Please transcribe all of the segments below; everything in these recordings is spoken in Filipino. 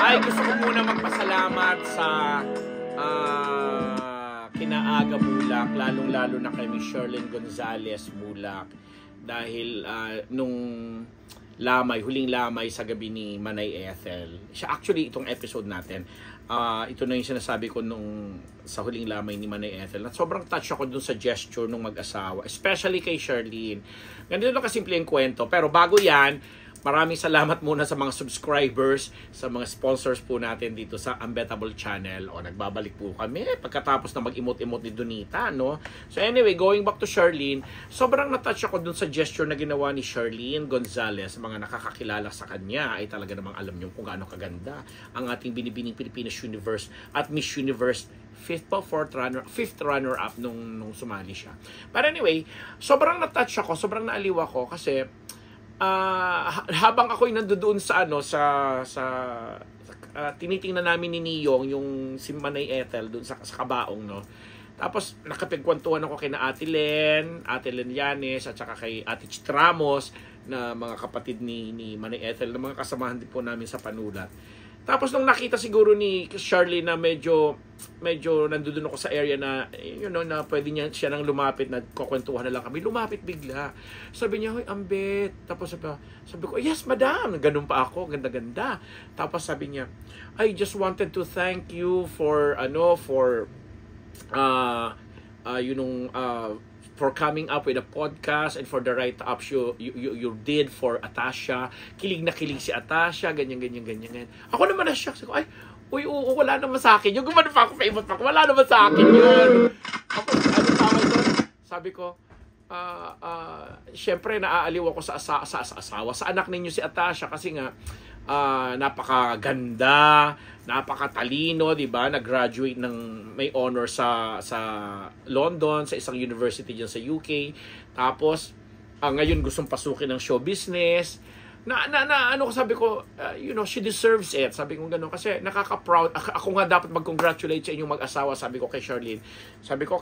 Ay, gusto ko muna magpasalamat sa Kinaaga Mulak, lalong-lalo na kay Miss Sherlyn Gonzalez Mulak. Dahil nung huling lamay sa gabi ni Manay Ethel. Siya actually itong episode natin. Ito na yung sinasabi ko sa huling lamay ni Manay Ethel. At sobrang touch ako dun sa gesture ng mag-asawa. Especially kay Sherlyn. Ganito lang kasimple yung kwento. Pero bago yan, maraming salamat muna sa mga subscribers, sa mga sponsors po natin dito sa Unbettable Channel. O, nagbabalik po kami pagkatapos na mag-emote-emote ni Donita, no? So anyway, going back to Sherlyn, sobrang na-touch ako dun sa gesture na ginawa ni Sherlyn Gonzalez. Mga nakakakilala sa kanya ay talaga namang alam niyo kung gaano kaganda ang ating binibining Pilipinas Universe at Miss Universe fifth runner-up nung sumali siya. But anyway, sobrang na-touch ako, sobrang naaliw ako kasi habang ako'y nandoon sa tinitingnan namin ni Niyong yung si Manay Ethel doon sa kabaong, no. Tapos nakapagkwentuhan ako kay Ate Len Llanes at saka kay Ate Chitramos na mga kapatid ni Manay Ethel, na mga kasamahan din po namin sa panulat. Tapos nung nakita siguro ni Sherlyn na medyo nandoon ako sa area na na pwede siya nang lumapit, nagkukwentuhan na lang kami, lumapit bigla. Sabi niya, "Hoy, Ambet." Tapos sabi ko, "Yes, madam." Ganun pa ako, ganda-ganda. Tapos sabi niya, "I just wanted to thank you for for coming up with a podcast and for the write-ups you did for Atasha. Kilig na kilig si Atasha, ganyan. Ako naman na-shock. Sabi ko, ay, wala naman sa akin. Yung gumano pa ako, famous pa ako, wala naman sa akin yun. Ako, ano tawag doon? Sabi ko, syempre naaaliw ako sa asawa, sa anak ninyo si Atasha kasi nga, napakaganda, napakatalino, 'di ba? Nag-graduate ng may honor sa London, sa isang university diyan sa UK. Tapos ngayon gustong pasukin ng show business. Sabi ko, she deserves it. Sabi ko gano'n kasi nakaka-proud. Ako nga dapat mag-congratulate sa inyong mag-asawa, sabi ko kay Sherlyn. Sabi ko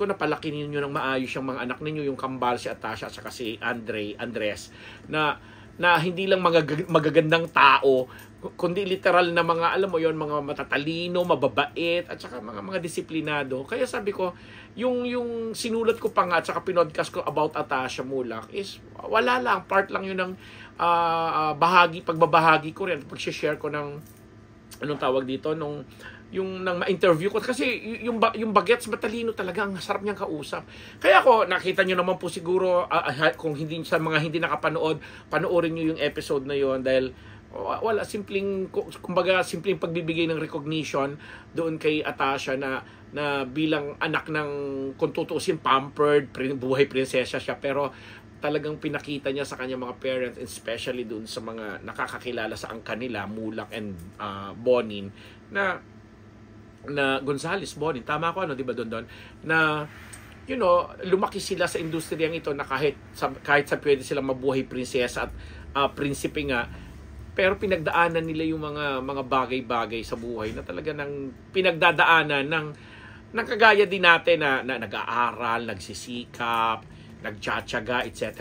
napalaki ninyo ng maayos yung mga anak ninyo, yung kambal si Atasha at saka si Andres na hindi lang magagandang tao, kundi literal na mga, alam mo yon, mga matatalino, mababait, at saka mga disiplinado. Kaya sabi ko, yung sinulat ko pa nga, at saka pinodcast ko about Atasha Mulak is, wala lang, part lang yun ng pagbabahagi ko rin, pag-share ko ng, anong tawag dito, yung nang ma-interview ko kasi yung bagets matalino talaga, ang sarap niyang kausap. Kaya ako nakita niyo naman po siguro kung hindi sa mga hindi nakapanood, panoorin niyo yung episode na yon dahil wala simpleng pagbibigay ng recognition doon kay Atasha na bilang anak ng kung tutuusin pampered, buhay prinsesya siya, pero talagang pinakita niya sa kanyang mga parents, especially doon sa mga nakakakilala sa angka nila, Mulak and Bonin, na Gonzalez, Bonin, tama ko di ba doon na lumaki sila sa industriyang ito na kahit sa pwede silang mabuhay prinsesa at prinsipe nga, pero pinagdaanan nila yung mga bagay-bagay sa buhay na talaga nang pinagdadaanan ng kagaya din natin na nag-aaral, nagsisikap, nagtsatsaga, etc.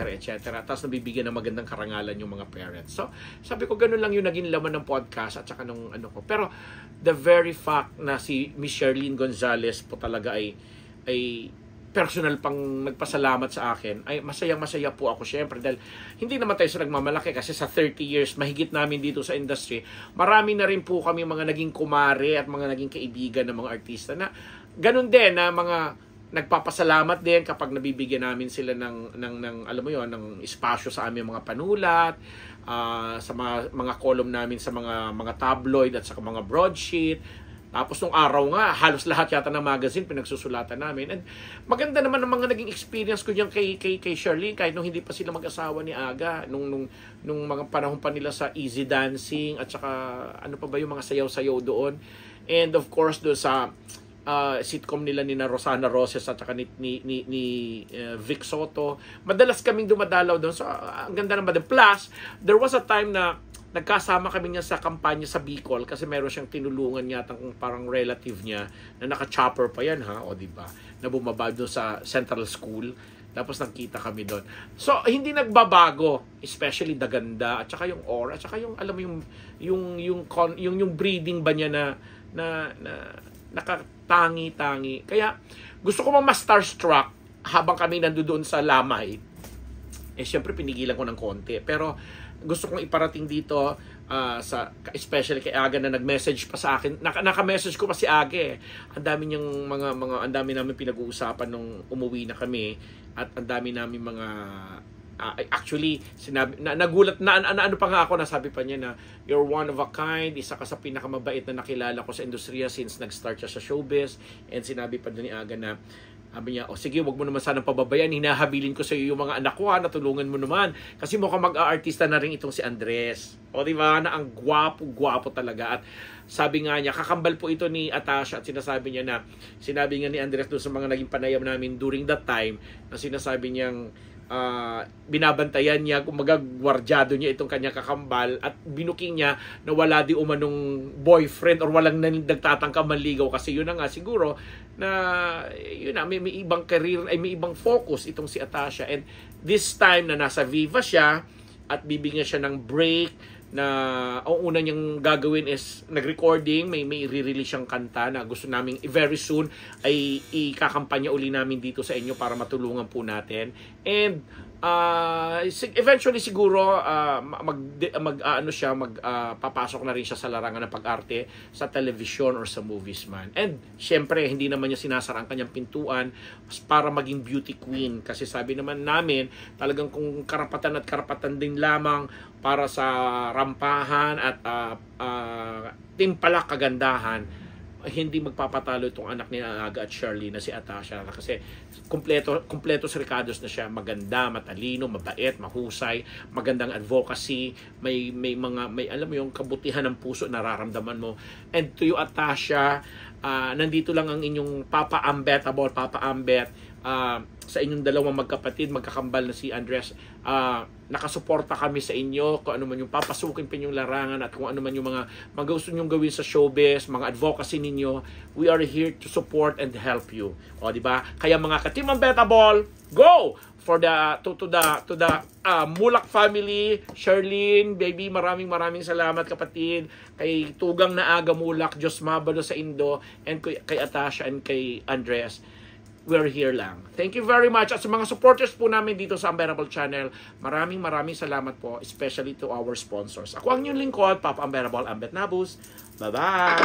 Tapos nabibigyan ng magandang karangalan yung mga parents. So, sabi ko, ganun lang yung naging laman ng podcast at saka nung ano ko. Pero, the very fact na si Miss Sherlyn Gonzalez po talaga ay personal pang nagpasalamat sa akin, ay masayang-masaya po ako syempre dahil hindi naman tayo sa nagmamalaki kasi sa 30 years mahigit namin dito sa industry, marami na rin po kami mga naging kumare at mga naging kaibigan ng mga artista na ganun din na mga nagpapasalamat din kapag nabibigyan namin sila ng alam mo yon, ng espasyo sa aming mga panulat, sa mga column namin sa mga tabloid at sa mga broadsheet. Tapos nung araw nga, halos lahat yata ng magazine pinagsusulatan namin. And maganda naman ang mga naging experience ko diyan kay Sherlyn kahit nung hindi pa sila mag-asawa ni Aga, nung mga panahon pa nila sa Easy Dancing at saka ano pa ba yung mga sayaw-sayaw doon. And of course doon sa sitcom nila ni Rosana Roses at saka ni Vic Soto. Madalas kaming dumadalaw doon. So ang ganda naman din. Plus, there was a time na nagkasama kami niya sa kampanya sa Bicol kasi meron siyang tinulungan yata parang relative niya na naka-chopper pa yan o di ba? Na bumaba doon sa Central School Tapos nagkita kami doon. So, hindi nagbabago, especially the ganda at saka yung aura, at saka yung alam mo yung breeding ba niya na nakatangi-tangi. Kaya gusto ko ma starstruck habang kami nandoon sa Lamay. Syempre pinigilan ko ng konti, pero gusto kong iparating dito especially kay Aga na nag-message pa sa akin. Naka-message ko pa si Aga eh. Ang dami niyang ang dami namin pinag-uusapan nung umuwi na kami at ang dami namin mga actually sinabi nagulat na ano pa nga ako, nasabi pa niya na you're one of a kind, isa ka sa pinakamabait na nakilala ko sa industriya since nag-start siya sa showbiz. And sinabi pa doon ni Aga na sabi niya, sige, wag mo naman sanang pababayan, hinahabilin ko sa iyo yung mga anak ko, natulungan mo naman. Kasi mukhang mag-aartista na rin itong si Andres. O diba, na ang gwapo talaga. At sabi nga niya, kakambal po ito ni Atasha at sinasabi niya sinabi nga ni Andres doon sa mga naging panayam namin during that time, na sinasabi niyang binabantayan niya, kumaga gwardyado niya itong kanyang kakambal at binuking niya na wala di umanong boyfriend or walang nagtatangka manligaw kasi yun na nga siguro na yun na may ibang career ay may ibang focus itong si Atasha. And this time na nasa Viva siya at bibigyan siya ng break na ang una niyang gagawin is nag-recording, may i-release siyang kanta na gusto naming very soon ay ikakampanya uli namin dito sa inyo para matulungan po natin. And eventually siguro papasok na rin siya sa larangan ng pag-arte sa television or sa movies man. And syempre hindi naman niya sinasara ang kanyang pintuan para maging beauty queen, kasi sabi naman namin talagang kung karapatan din lamang para sa rampahan at timpalak kagandahan, hindi magpapatalo itong anak ni Aga at Shirley na si Atasha, kasi kumpleto si Ricardos na siya, maganda, matalino, mabait, mahusay, magandang advocacy, may alam mo yung kabutihan ng puso nararamdaman mo. And to you Atasha, nandito lang ang inyong Papa Ambet sa inyong dalawang magkapatid, magkakambal na si Andres. Nakasuporta kami sa inyo kung ano man yung papasukin pa yung larangan at kung ano man yung mga gusto nyong gawin sa showbiz, mga advocacy ninyo. We are here to support and help you. O di ba? Kaya mga ka-Team Unbettable, go for to the Mulak family. Sherlyn, baby, maraming salamat kapatid. Kay Tugang na Aga Mulak, Diyos mabalo sa Indo, and kay Atasha and kay Andres. We're here lang. Thank you very much. At sa mga supporters po namin dito sa Unbearable Channel, maraming salamat po, especially to our sponsors. Ako ang inyong lingkod, Papa Unbearable, Ambet Nabus. Bye-bye!